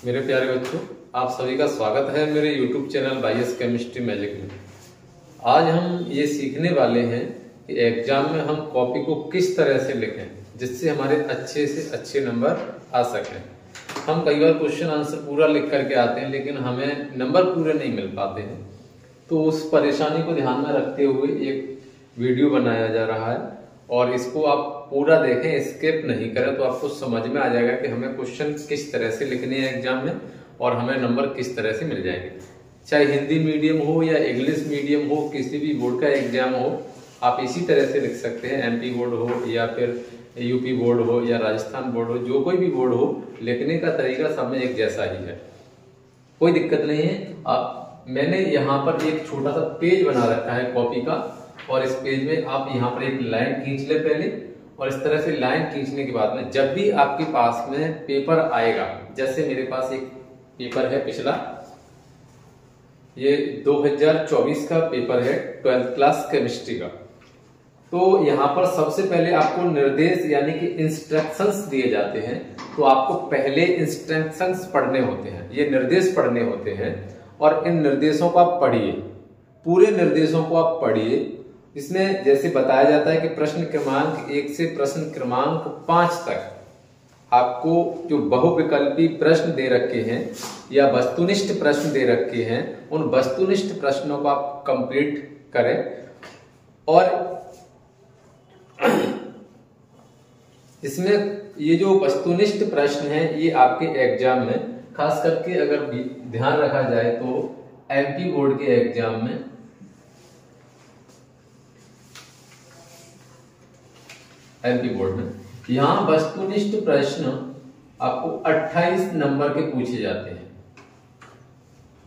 मेरे प्यारे बच्चों, आप सभी का स्वागत है मेरे YouTube चैनल बाईएस केमिस्ट्री मैजिक में। आज हम ये सीखने वाले हैं कि एग्जाम में हम कॉपी को किस तरह से लिखें जिससे हमारे अच्छे से अच्छे नंबर आ सकें। हम कई बार क्वेश्चन आंसर पूरा लिख करके आते हैं लेकिन हमें नंबर पूरे नहीं मिल पाते हैं, तो उस परेशानी को ध्यान में रखते हुए एक वीडियो बनाया जा रहा है और इसको आप पूरा देखें, स्किप नहीं करें तो आपको समझ में आ जाएगा कि हमें क्वेश्चन किस तरह से लिखने हैं एग्जाम में और हमें नंबर किस तरह से मिल जाएंगे। चाहे हिंदी मीडियम हो या इंग्लिश मीडियम हो, किसी भी बोर्ड का एग्जाम हो, आप इसी तरह से लिख सकते हैं। एमपी बोर्ड हो या फिर यूपी बोर्ड हो या राजस्थान बोर्ड हो, जो कोई भी बोर्ड हो, लिखने का तरीका सब में एक जैसा ही है, कोई दिक्कत नहीं है। मैंने यहाँ पर एक छोटा सा पेज बना रखा है कॉपी का और इस पेज में आप यहाँ पर एक लाइन खींच ले पहले, और इस तरह से लाइन खींचने के बाद में जब भी आपके पास में पेपर आएगा, जैसे मेरे पास एक पेपर है पिछला, ये 2024 का पेपर है 12th क्लास केमिस्ट्री का, तो यहाँ पर सबसे पहले आपको निर्देश यानी कि इंस्ट्रक्शंस दिए जाते हैं। तो आपको पहले इंस्ट्रक्शंस पढ़ने होते हैं, ये निर्देश पढ़ने होते हैं और इन निर्देशों को आप पढ़िए, पूरे निर्देशों को आप पढ़िए। इसमें जैसे बताया जाता है कि प्रश्न क्रमांक 1 से प्रश्न क्रमांक 5 तक आपको जो बहुविकल्पी प्रश्न दे रखे हैं या वस्तुनिष्ठ प्रश्न दे रखे हैं, उन वस्तुनिष्ठ प्रश्नों को आप कंप्लीट करें। और इसमें ये जो वस्तुनिष्ठ प्रश्न हैं ये आपके एग्जाम में, खास करके अगर ध्यान रखा जाए तो एमपी बोर्ड के एग्जाम में यहाँ वस्तुनिष्ठ प्रश्न आपको 28 नंबर के पूछे जाते हैं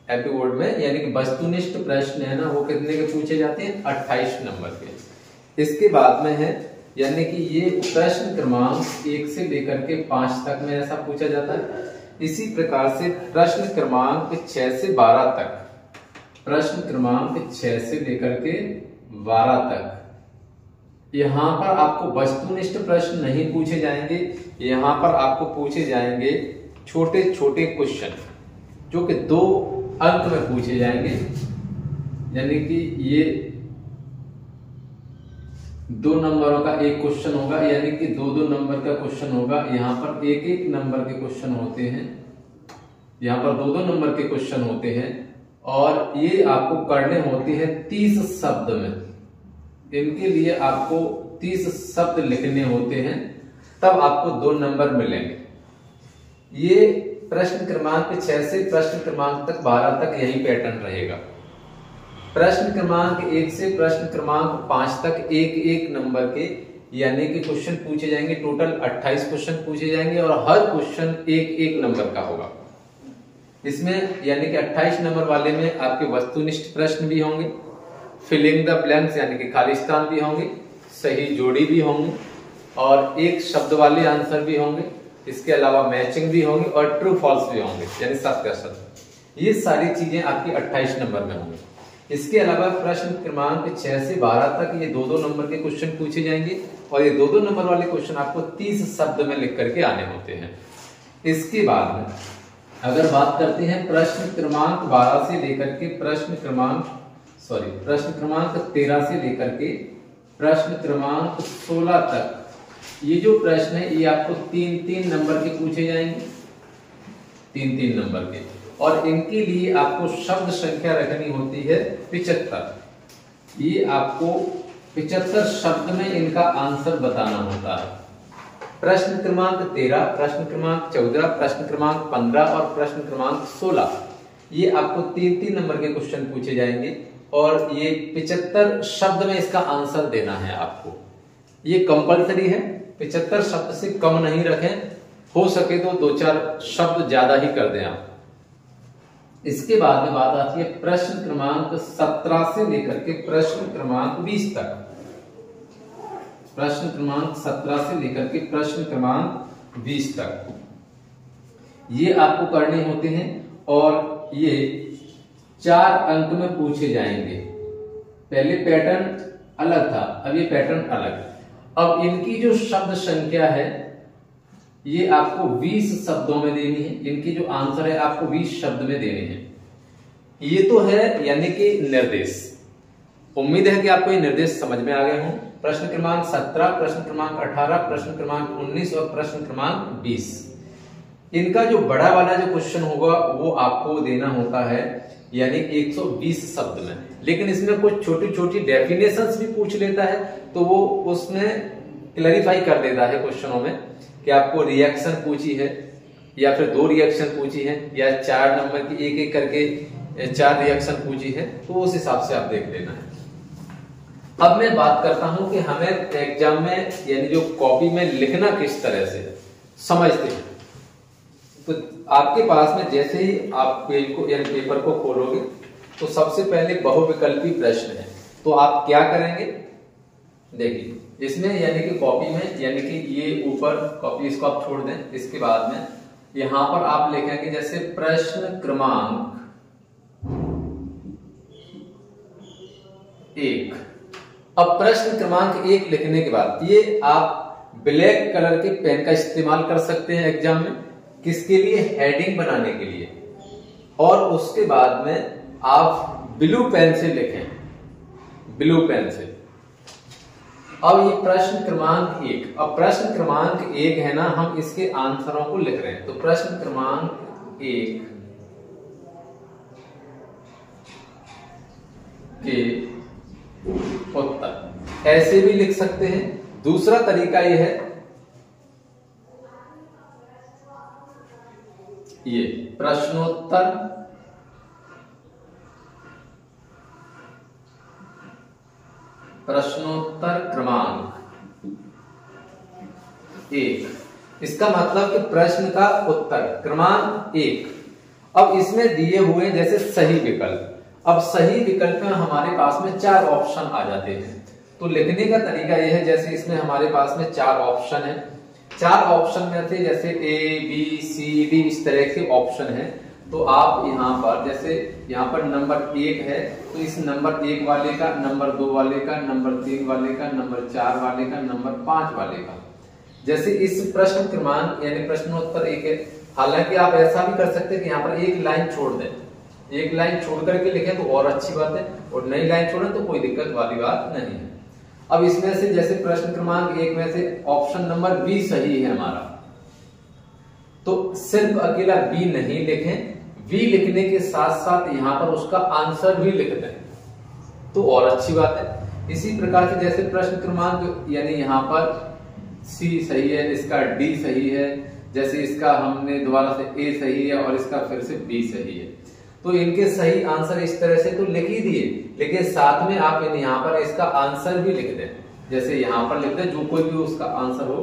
एमपी बोर्ड में, यानी कि वस्तुनिष्ठ प्रश्न है ना, वो कितने के पूछे जाते हैं? 28 नंबर के। इसके बाद में है यानी कि ये प्रश्न क्रमांक 1 से लेकर के 5 तक में ऐसा पूछा जाता है। इसी प्रकार से प्रश्न क्रमांक 6 से 12 तक, प्रश्न क्रमांक 6 से लेकर के 12 तक यहाँ पर आपको वस्तुनिष्ठ प्रश्न नहीं पूछे जाएंगे, यहाँ पर आपको पूछे जाएंगे छोटे छोटे क्वेश्चन जो कि 2 अंक में पूछे जाएंगे, यानी कि ये 2 नंबरों का एक क्वेश्चन होगा, यानी कि 2-2 नंबर का क्वेश्चन होगा। यहाँ पर 1-1 नंबर के क्वेश्चन होते हैं, यहाँ पर 2-2 नंबर के क्वेश्चन होते हैं और ये आपको करने होते हैं 30 शब्द में। इनके लिए आपको 30 शब्द लिखने होते हैं, तब आपको 2 नंबर मिलेंगे। ये प्रश्न क्रमांक 6 से प्रश्न क्रमांक तक 12 तक यही पैटर्न रहेगा। प्रश्न क्रमांक 1 से प्रश्न क्रमांक 5 तक 1-1 नंबर के यानी कि क्वेश्चन पूछे जाएंगे। टोटल 28 क्वेश्चन पूछे जाएंगे और हर क्वेश्चन 1-1 नंबर का होगा। इसमें यानी कि 28 नंबर वाले में आपके वस्तुनिष्ठ प्रश्न भी होंगे, फिलिंग द ब्लैंक्स यानी कि खाली स्थान भी होंगे, सही जोड़ी भी होंगे और एक शब्द वाले आंसर भी होंगे। इसके अलावा मैचिंग भी होंगे और ट्रू फॉल्स भी होंगे, यानी सत्य असत्य। ये सारी चीजें आपकी 28 नंबर में होंगी। इसके अलावा प्रश्न क्रमांक 6 से 12 तक ये 2-2 नंबर के क्वेश्चन पूछे जाएंगे और ये 2-2 नंबर वाले क्वेश्चन आपको 30 शब्द में लिख करके आने होते हैं। इसके बाद में अगर बात करते हैं प्रश्न क्रमांक 12 से लेकर के प्रश्न क्रमांक 13 से लेकर के प्रश्न क्रमांक 16 तक, ये जो प्रश्न है ये आपको 3-3 नंबर के पूछे जाएंगे, 3-3 नंबर के, और इनके लिए आपको शब्द संख्या रखनी होती है 75। ये आपको 75 शब्द में इनका आंसर बताना होता है। प्रश्न क्रमांक 13, प्रश्न क्रमांक 14, प्रश्न क्रमांक 15 और प्रश्न क्रमांक 16, ये आपको 3-3 नंबर के क्वेश्चन पूछे जाएंगे और ये 75 शब्द में इसका आंसर देना है आपको। ये कंपलसरी है, 75 शब्द से कम नहीं रखें, हो सके तो 2-4 शब्द ज्यादा ही कर दें आप। इसके बाद में बात आती है प्रश्न क्रमांक 17 से लेकर के प्रश्न क्रमांक 20 तक, प्रश्न क्रमांक 17 से लेकर के प्रश्न क्रमांक 20 तक ये आपको करने होते हैं और ये 4 अंक में पूछे जाएंगे। पहले पैटर्न अलग था, अब ये पैटर्न अलग। अब इनकी जो शब्द संख्या है ये आपको 20 शब्दों में देनी है। इनकी जो आंसर है आपको 20 शब्द में देने हैं। ये तो है यानी कि निर्देश। उम्मीद है कि आपको ये निर्देश समझ में आ गए हों। प्रश्न क्रमांक 17, प्रश्न क्रमांक 18, प्रश्न क्रमांक 19 और प्रश्न क्रमांक 20, इनका जो बड़ा वाला जो क्वेश्चन होगा वो आपको देना होता है यानी 120 शब्द में। लेकिन इसमें कुछ छोटी छोटी डेफिनेशंस भी पूछ लेता है, तो वो उसमें क्लैरिफाई कर देता है क्वेश्चनों में कि आपको रिएक्शन पूछी है या फिर 2 रिएक्शन पूछी है या 4 नंबर की एक एक करके 4 रिएक्शन पूछी है, तो उस हिसाब से आप देख लेना है। अब मैं बात करता हूं कि हमें एग्जाम में यानी जो कॉपी में लिखना किस तरह से है, समझते हैं। तो आपके पास में जैसे ही आप पेज को यानी पेपर को खोलोगे तो सबसे पहले बहुविकल्पी प्रश्न है। तो आप क्या करेंगे, देखिए इसमें यानी कि कॉपी में यानी कि ये ऊपर कॉपी इसको आप छोड़ दें, इसके बाद में यहां पर आप लिखेंगे जैसे प्रश्न क्रमांक 1। अब प्रश्न क्रमांक 1 लिखने के बाद ये आप ब्लैक कलर के पेन का इस्तेमाल कर सकते हैं एग्जाम में, किसके लिए, हेडिंग बनाने के लिए। और उसके बाद में आप ब्लू पेन से लिखें, ब्लू पेन से। अब ये प्रश्न क्रमांक 1, अब प्रश्न क्रमांक 1 है ना, हम इसके आंसरों को लिख रहे हैं। तो प्रश्न क्रमांक 1 के उत्तर ऐसे भी लिख सकते हैं। दूसरा तरीका यह है, ये प्रश्नोत्तर क्रमांक 1, इसका मतलब कि प्रश्न का उत्तर क्रमांक 1। अब इसमें दिए हुए जैसे सही विकल्प, अब सही विकल्प में हमारे पास में 4 ऑप्शन आ जाते हैं। तो लिखने का तरीका यह है, जैसे इसमें हमारे पास में 4 ऑप्शन है, 4 ऑप्शन में थे जैसे A, B, C, D इस तरह के ऑप्शन है। तो आप यहाँ पर जैसे यहाँ पर नंबर 1 है, तो इस नंबर 1 वाले का, नंबर 2 वाले का, नंबर 3 वाले का, नंबर 4 वाले का, नंबर 5 वाले का। जैसे इस प्रश्न क्रमांक यानी प्रश्नोत्तर 1 है। हालांकि आप ऐसा भी कर सकते हैं कि यहाँ पर एक लाइन छोड़ दें, एक लाइन छोड़ करके लिखें तो और अच्छी बात है, और नई लाइन छोड़ें तो कोई दिक्कत वाली बात नहीं है। अब इसमें से जैसे प्रश्न क्रमांक 1 में से ऑप्शन नंबर बी सही है हमारा, तो सिर्फ अकेला बी नहीं लिखें, बी लिखने के साथ साथ यहां पर उसका आंसर भी लिख दें तो और अच्छी बात है। इसी प्रकार से जैसे प्रश्न क्रमांक यानी यहाँ पर सी सही है, इसका डी सही है, जैसे इसका हमने दोबारा से ए सही है और इसका फिर से बी सही है, तो इनके सही आंसर इस तरह से तो लिख ही दिए, लेकिन साथ में आप यहाँ पर इसका आंसर भी लिख दें। जैसे यहाँ पर लिख दें जो कोई भी उसका आंसर हो।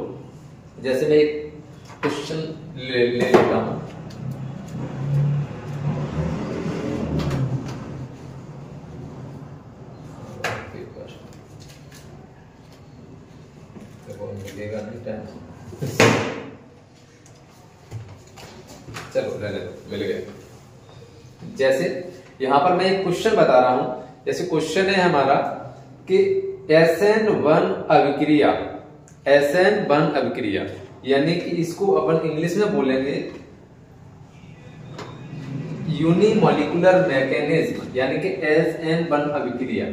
जैसे मैं एक क्वेश्चन ले लेता हूं, मिलेगा नहीं टाइम, चलो ले मिल गया। जैसे यहां पर मैं एक क्वेश्चन बता रहा हूं, जैसे क्वेश्चन है हमारा कि SN1 अभिक्रिया, SN1 अभिक्रिया यानी कि इसको अपन इंग्लिश में बोलेंगे यूनिमोलिकुलर मैकेनिज्म, यानी कि SN1 अभिक्रिया,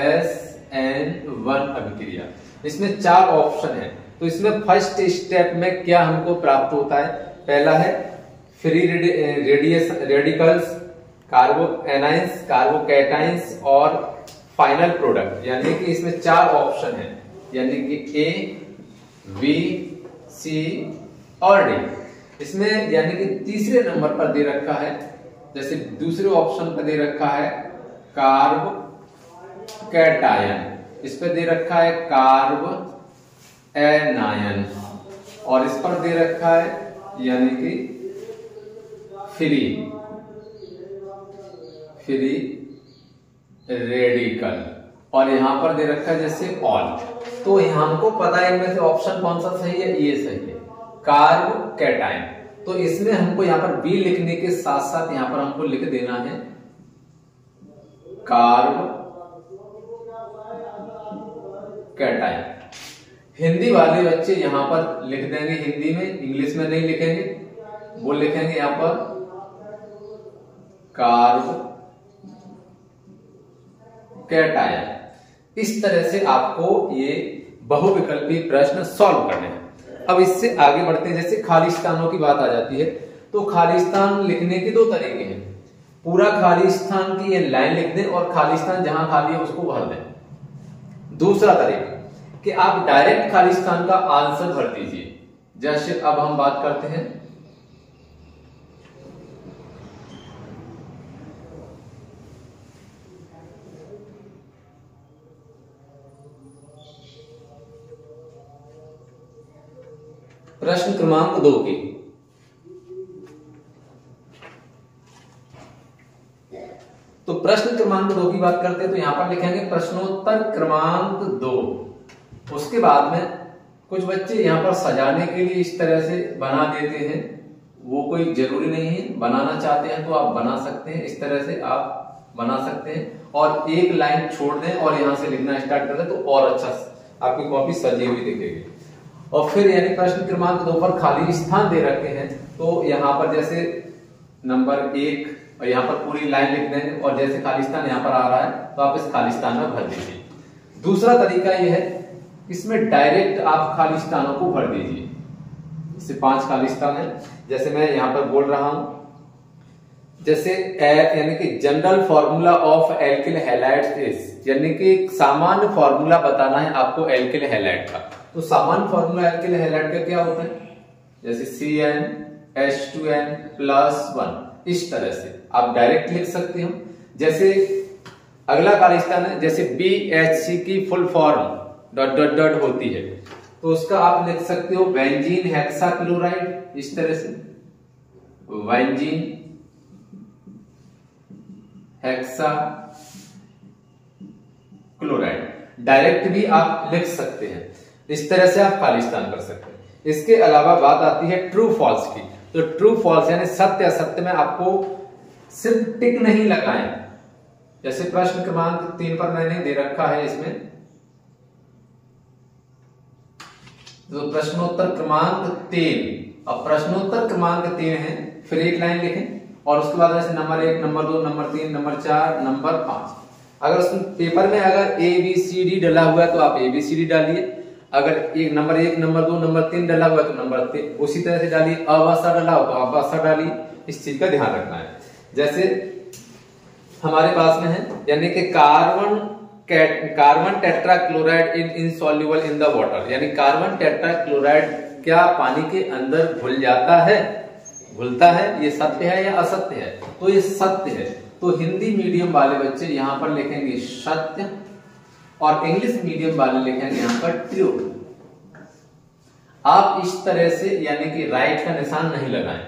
SN1 अभिक्रिया। इसमें 4 ऑप्शन है। तो इसमें फर्स्ट स्टेप में क्या हमको प्राप्त होता है, पहला है फ्री रेडिकल्स, कार्बो एनाइंस, कार्बोकैटाइंस और फाइनल प्रोडक्ट, यानी कि इसमें 4 ऑप्शन है, यानी कि A, B, C और D। इसमें यानी कि तीसरे नंबर पर दे रखा है, जैसे दूसरे ऑप्शन पर दे रखा है कार्ब कैटायन, इस पर दे रखा है कार्ब एनायन, और इस पर दे रखा है यानी कि फ्री रेडिकल, और यहां पर दे रखा है जैसे ऑल। तो यहां हमको पता है इनमें से ऑप्शन कौन सा सही है, ये सही है, कार्ब कैटायन। तो इसमें हमको यहां पर बी लिखने के साथ साथ यहां पर हमको लिख देना है कार्ब कैटायन। हिंदी वाले बच्चे यहाँ पर लिख देंगे हिंदी में, इंग्लिश में नहीं लिखेंगे, वो लिखेंगे यहाँ पर कार्बोकैटायन। इस तरह से आपको ये बहुविकल्पी प्रश्न सॉल्व करने हैं। अब इससे आगे बढ़ते हैं, जैसे खालिस्तानों की बात आ जाती है तो खालिस्तान लिखने के दो तरीके हैं। पूरा खालिस्तान की ये लाइन लिख दें और खालिस्तान जहां खाली है उसको भर दें। दूसरा तरीका कि आप डायरेक्ट खालिस्तान का आंसर भर दीजिए। जैसे अब हम बात करते हैं प्रश्न क्रमांक 2 की। तो प्रश्न क्रमांक 2 की बात करते हैं तो यहां पर लिखेंगे प्रश्नोत्तर क्रमांक 2। उसके बाद में कुछ बच्चे यहां पर सजाने के लिए इस तरह से बना देते हैं, वो कोई जरूरी नहीं है। बनाना चाहते हैं तो आप बना सकते हैं, इस तरह से आप बना सकते हैं और एक लाइन छोड़ दें और यहां से लिखना स्टार्ट कर दें तो और अच्छा आपकी कॉपी सजी हुई दिखेगी। और फिर यानी प्रश्न क्रमांक 2 पर खाली स्थान दे रखे हैं तो यहां पर जैसे नंबर 1 और यहाँ पर पूरी लाइन लिख देंगे और जैसे खालिस्तान यहाँ पर आ रहा है तो आप इस खालिस्तान में भर दीजिए। दूसरा तरीका यह है, इसमें डायरेक्ट आप खालिस्तानों को भर दीजिए। इससे 5 खालिस्तान है, जैसे मैं यहाँ पर बोल रहा हूं, जैसे यानी कि general formula of alkyl halides is, यानी कि सामान्य फॉर्मूला बताना है आपको एल्किल हैलाइड का। तो सामान्य फॉर्मूला एल्किल हैलाइड का क्या होता है, जैसे CnH2n+1, इस तरह से आप डायरेक्ट लिख सकते हो। जैसे अगला खालिस्तान है, जैसे BHC की फुल फॉर्म ... होती है तो उसका आप लिख सकते हो बेंजीन हेक्साक्लोराइड, इस तरह से बेंजीन हेक्साक्लोराइड डायरेक्ट भी आप लिख सकते हैं। इस तरह से आप खालिस्तान कर सकते हैं। इसके अलावा बात आती है ट्रू फॉल्स की। तो ट्रू फॉल्स यानी सत्य असत्य में आपको सिर्फ टिक नहीं लगाएं। जैसे प्रश्न क्रमांक 3 पर मैंने दे रखा है इसमें, तो प्रश्नोत्तर क्रमांक 3। अब प्रश्नोत्तर क्रमांक 3 है, फिर एक लाइन लिखें और उसके बाद जैसे number 1, number 2, number 3, number 4, number 5। अगर उसमें पेपर में अगर ABCD डला हुआ है तो आप ABCD डालिए। अगर एक नंबर 1, नंबर 2, नंबर 3 डला हुआ है तो नंबर 3 उसी तरह से डालिए। अवसा डला हो तो अवसा डालिए। इस चीज का ध्यान रखना है। जैसे हमारे पास में है, यानी कि carbon tetrachloride insoluble in the water, यानी कार्बन टेट्राक्लोराइड क्या पानी के अंदर घुल जाता है, घुलता है, ये सत्य है या असत्य है? तो ये सत्य है। तो हिंदी मीडियम वाले बच्चे यहां पर लिखेंगे सत्य और इंग्लिश मीडियम वाले लिखेंगे यहां पर ट्रू। आप इस तरह से यानी कि राइट का निशान नहीं लगाएं,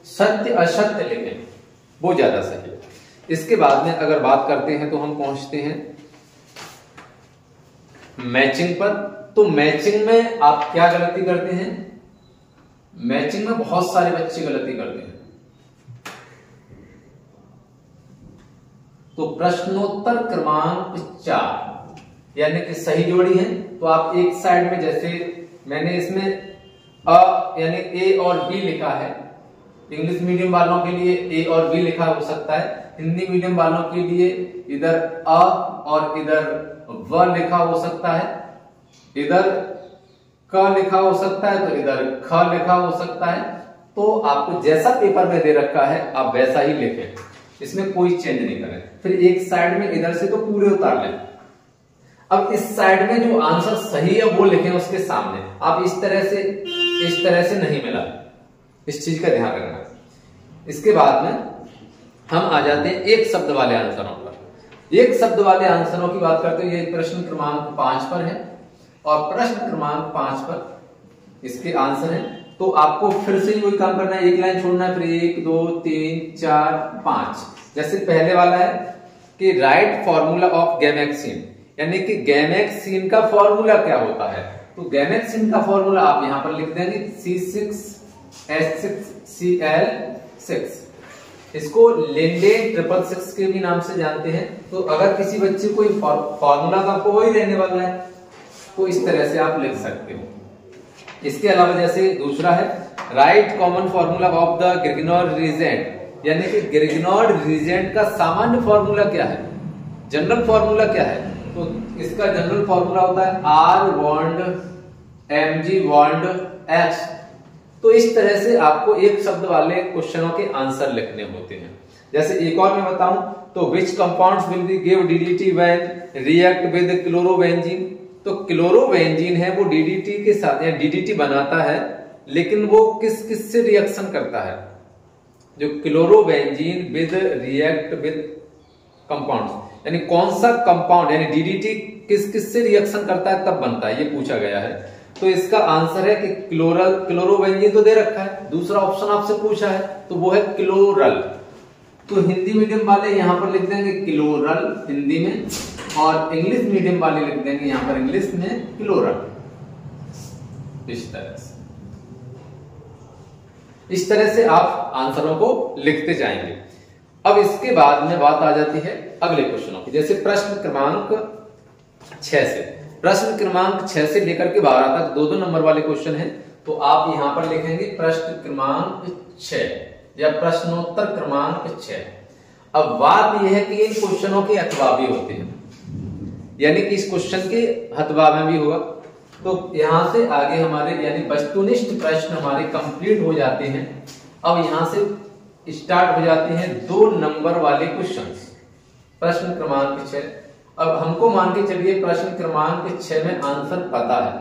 सत्य असत्य लिखें, वो ज्यादा सही है। इसके बाद में अगर बात करते हैं तो हम पहुंचते हैं मैचिंग पर। तो मैचिंग में आप क्या गलती करते हैं? मैचिंग में बहुत सारे बच्चे गलती करते हैं। तो प्रश्नोत्तर क्रमांक 4 यानी कि सही जोड़ी है तो आप एक साइड में, जैसे मैंने इसमें यानी A और B लिखा है, इंग्लिश मीडियम वालों के लिए A और B लिखा हो सकता है, हिंदी मीडियम वालों के लिए इधर अ और इधर व लिखा हो सकता है, इधर क लिखा हो सकता है तो इधर ख लिखा हो सकता है। तो आपको जैसा पेपर में दे रखा है आप वैसा ही लिखें, इसमें कोई चेंज नहीं करें। फिर एक साइड में इधर से तो पूरे उतार लें। अब इस साइड में जो आंसर सही है वो लिखें उसके सामने। आप इस तरह से नहीं मिला, इस चीज का ध्यान रखना। इसके बाद में हम आ जाते हैं एक शब्द वाले आंसरों पर। एक शब्द वाले आंसरों की बात करते हैं, ये प्रश्न क्रमांक 5 पर है और प्रश्न क्रमांक 5 पर इसके आंसर है। तो आपको फिर से वही काम करना है, एक लाइन छोड़ना है, फिर 1 2 3 4 5। जैसे पहले वाला है कि राइट फॉर्मूला ऑफ गैमेक्सिन, यानी कि गैमेक्सिन का फॉर्मूला क्या होता है। तो गैमेक्सिन का फॉर्मूला आप यहां पर लिख देंगे C6H6Cl6। इसको लिंडेन 666 के भी नाम से जानते हैं। तो अगर किसी बच्चे को फॉर्मूला तो आपको वही रहने वाला है, तो इस तरह से आप लिख सकते हो। इसके अलावा जैसे दूसरा है right common formula of the Grignard reagent, यानी कि ग्रिगनॉर्ड रीजेंट का सामान्य फॉर्मूला क्या है, जनरल फॉर्मूला क्या है। तो इसका जनरल फॉर्मूला होता है R bond mg bond x। तो इस तरह से आपको एक शब्द वाले क्वेश्चनों के आंसर लिखने होते हैं। जैसे एक और मैं बताऊं तो which compounds will be give DDT when react with chlorobenzene. तो क्लोरोबेंजीन है वो डीडीटी के साथ या डीडीटी बनाता है, लेकिन वो किस से रिएक्शन करता है, जो chlorobenzene with react with compounds, यानी कौन सा कंपाउंड यानी डीडीटी किस से रिएक्शन करता है तब बनता है, ये पूछा गया है। तो इसका आंसर है कि क्लोरोबेंजीन तो दे रखा है, दूसरा ऑप्शन आपसे पूछा है तो वो है क्लोरल। तो हिंदी मीडियम वाले यहां पर लिख देंगे क्लोरल हिंदी में, और इंग्लिश मीडियम वाले लिख देंगे यहां पर इंग्लिश में क्लोरल। इस तरह से आप आंसरों को लिखते जाएंगे। अब इसके बाद में बात आ जाती है अगले क्वेश्चनों की, जैसे प्रश्न क्रमांक 6 से। प्रश्न क्रमांक 6 से लेकर के 12 तक 2-2 नंबर वाले क्वेश्चन हैं। तो आप यहां पर लिखेंगे प्रश्न क्रमांक 6 या प्रश्नोत्तर क्रमांक 6। अब बात यह है कि इन क्वेश्चनों के अथवा भी होते हैं, यानी कि इस क्वेश्चन के हथवा में भी होगा। तो यहां से आगे हमारे यानी वस्तुनिष्ठ प्रश्न हमारे कंप्लीट हो जाते हैं। अब यहां से स्टार्ट हो जाते हैं 2 नंबर वाले क्वेश्चंस। प्रश्न क्रमांक 6, अब हमको मान के चलिए प्रश्न क्रमांक 6 में आंसर पता है।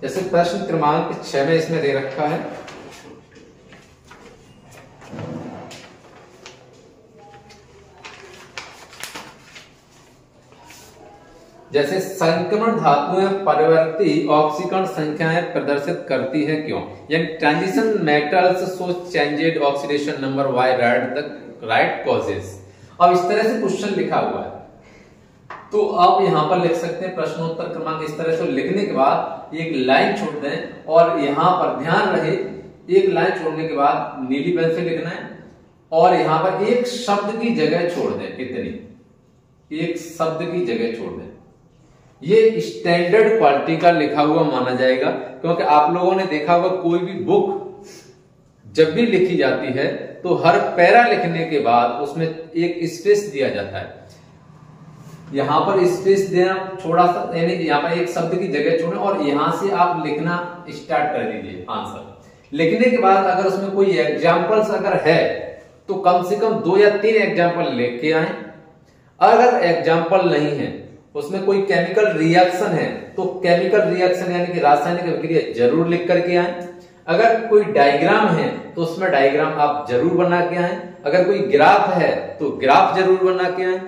जैसे प्रश्न क्रमांक 6 में इसमें दे रखा है जैसे संक्रमण धातुएं परिवर्ती ऑक्सीकरण संख्याएं प्रदर्शित करती है क्यों, यानी transition metals so changed oxidation number why right causes. अब इस तरह से क्वेश्चन लिखा हुआ है तो आप यहां पर लिख सकते हैं प्रश्नोत्तर क्रमांक इस तरह से। लिखने के बाद एक लाइन छोड़ दें और यहां पर ध्यान रहे एक लाइन छोड़ने के बाद नीली पेन से लिखना है और यहां पर एक शब्द की जगह छोड़ दें, कितनी एक शब्द की जगह छोड़ दें। ये स्टैंडर्ड क्वालिटी का लिखा हुआ माना जाएगा, क्योंकि आप लोगों ने देखा होगा कोई भी बुक जब भी लिखी जाती है तो हर पैरा लिखने के बाद उसमें एक स्पेस दिया जाता है। यहां पर स्पेस देना थोड़ा सा, यानी यहां पर एक शब्द की जगह छोड़ें और यहां से आप लिखना स्टार्ट कर दीजिए आंसर। लिखने के बाद अगर उसमें कोई एग्जाम्पल्स अगर है तो कम से कम 2 या 3 एग्जाम्पल लेके आए। अगर एग्जाम्पल नहीं है, उसमें कोई केमिकल रिएक्शन है तो केमिकल रिएक्शन यानी कि रासायनिक अभिक्रिया जरूर लिख करके आए। अगर कोई डायग्राम है तो उसमें डायग्राम आप जरूर बना के आए। अगर कोई ग्राफ है तो ग्राफ जरूर बना के आए।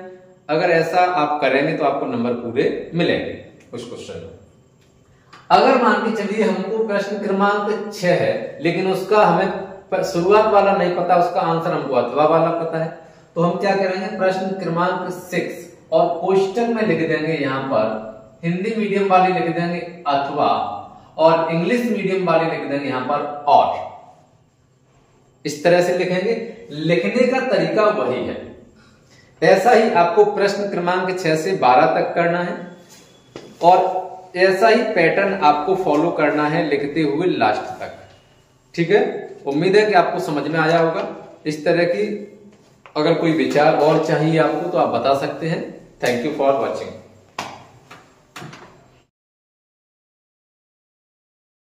अगर ऐसा आप करेंगे तो आपको नंबर पूरे मिलेंगे उस क्वेश्चन में। अगर मान के चलिए हमको प्रश्न क्रमांक 6 है लेकिन उसका हमें शुरुआत वाला नहीं पता, उसका आंसर हमको अथवा वाला पता है, तो हम क्या करेंगे प्रश्न क्रमांक 6 और कोष्टक में लिख देंगे यहां पर हिंदी मीडियम वाले लिख देंगे अथवा और इंग्लिश मीडियम वाले लिख देंगे यहां पर और। इस तरह से लिखेंगे। लिखने का तरीका वही है। ऐसा ही आपको प्रश्न क्रमांक 6 से 12 तक करना है और ऐसा ही पैटर्न आपको फॉलो करना है लिखते हुए लास्ट तक। ठीक है, उम्मीद है कि आपको समझ में आया होगा। इस तरह की अगर कोई विचार और चाहिए आपको तो आप बता सकते हैं। Thank you for watching.